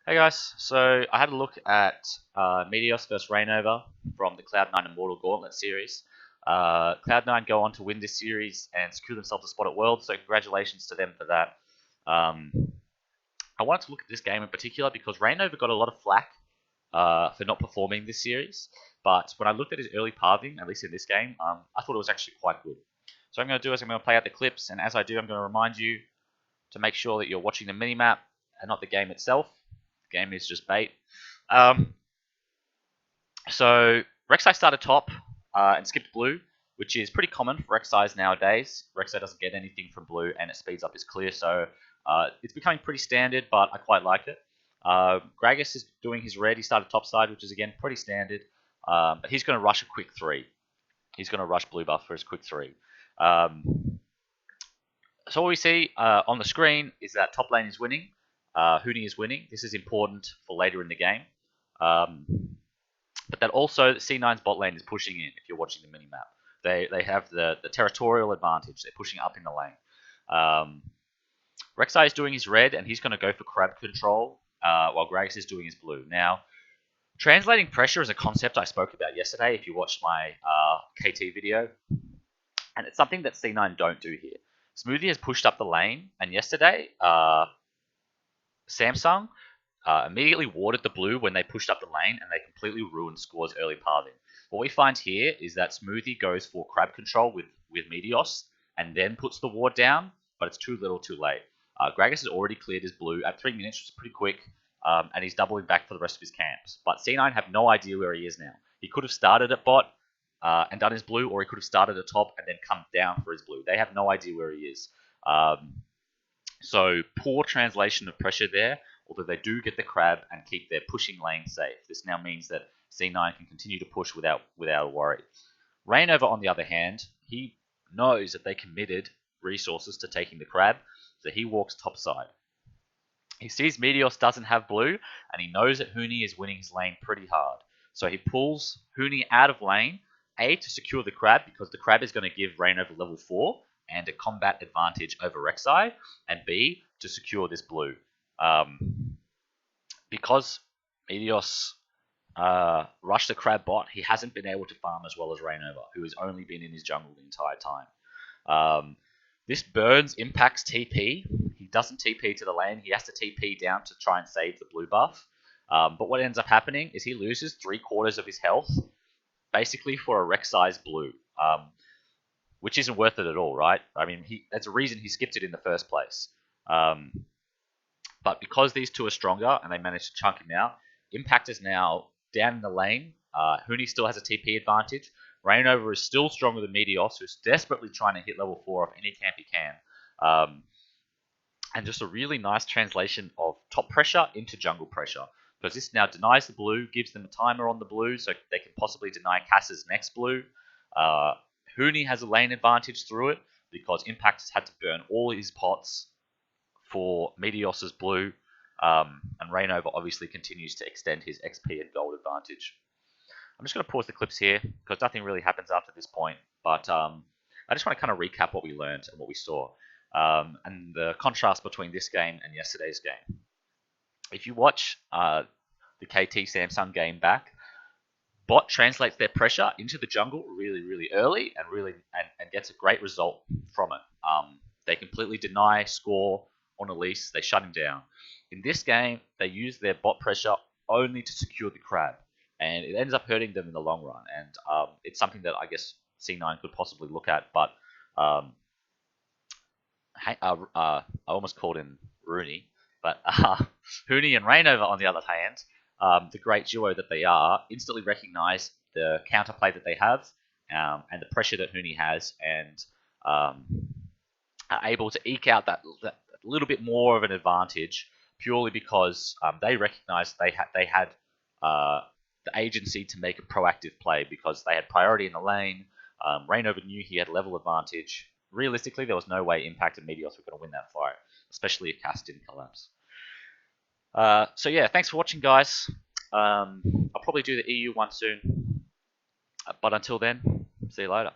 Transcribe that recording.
Hey guys, so I had a look at Meteos versus Reignover from the Cloud9 Immortal Gauntlet series. Cloud9 go on to win this series and secure themselves a spot at Worlds, so congratulations to them for that. I wanted to look at this game in particular because Reignover got a lot of flack for not performing this series, but when I looked at his early pathing, at least in this game, I thought it was actually quite good. So what I'm going to do is I'm going to play out the clips, and as I do, I'm going to remind you to make sure that you're watching the minimap and not the game itself. The game is just bait. So Rek'Sai started top and skipped blue, which is pretty common for Rek'Sais nowadays. Rek'Sai doesn't get anything from blue and it speeds up his clear, so it's becoming pretty standard, but I quite like it. Gragas is doing his red. He started top side, which is again pretty standard, but he's going to rush a quick 3. He's going to rush blue buff for his quick 3. So what we see on the screen is that top lane is winning. Huni is winning. This is important for later in the game. But that also C9's bot lane is pushing in if you're watching the minimap. They have the territorial advantage. They're pushing up in the lane. Rek'Sai is doing his red and he's going to go for crab control while Gragas is doing his blue. Now, translating pressure is a concept I spoke about yesterday if you watched my KT video. And it's something that C9 don't do here. Smoothie has pushed up the lane, and yesterday, Samsung immediately warded the blue when they pushed up the lane, and they completely ruined Score's early pathing. What we find here is that Smoothie goes for crab control with Meteos, and then puts the ward down, but it's too little too late. Gragas has already cleared his blue at 3 minutes, which is pretty quick, and he's doubling back for the rest of his camps. But C9 have no idea where he is now. He could have started at bot, and done his blue, or he could have started at top and then come down for his blue. They have no idea where he is. So poor translation of pressure there, although they do get the crab and keep their pushing lane safe. This now means that C9 can continue to push without a worry. Reignover, on the other hand, he knows that they committed resources to taking the crab, so he walks topside. He sees Meteos doesn't have blue, and he knows that Huni is winning his lane pretty hard. So he pulls Huni out of lane, A, to secure the crab, because the crab is going to give Reignover level 4 and a combat advantage over Rek'Sai, and B, to secure this blue. Because Meteos rushed the crab bot, he hasn't been able to farm as well as Reignover, who has only been in his jungle the entire time. This burns Impact's TP. He doesn't TP to the lane. He has to TP down to try and save the blue buff. But what ends up happening is he loses 3/4 of his health, basically for a Rek'Sai's blue, which isn't worth it at all, right? I mean, that's a reason he skipped it in the first place. But because these two are stronger and they managed to chunk him out, Impact is now down in the lane. Huni still has a TP advantage. Reignover is still stronger than Meteos, who's desperately trying to hit level 4 off any camp he can. And just a really nice translation of top pressure into jungle pressure. Because this now denies the blue, gives them a timer on the blue, so they can possibly deny Cass's next blue. Huni has a lane advantage through it, because Impact has had to burn all his pots for Meteos' blue, and Reignover obviously continues to extend his XP and gold advantage. I'm just going to pause the clips here, because nothing really happens after this point, but I just want to kind of recap what we learned and what we saw, and the contrast between this game and yesterday's game. If you watch the KT Samsung game back, bot translates their pressure into the jungle really, really early and gets a great result from it. They completely deny Score on Elise. They shut him down. In this game, they use their bot pressure only to secure the crab, and it ends up hurting them in the long run. And it's something that I guess C9 could possibly look at, but I almost called him Rooney. But Huni and Reignover, on the other hand, the great duo that they are, instantly recognize the counterplay that they have and the pressure that Huni has, and are able to eke out that little bit more of an advantage purely because they recognized they had the agency to make a proactive play because they had priority in the lane. Reignover knew he had level advantage. Realistically, there was no way Impact and Meteos were going to win that fight, especially if Cass didn't collapse. So yeah, thanks for watching, guys. I'll probably do the EU one soon. But until then, see you later.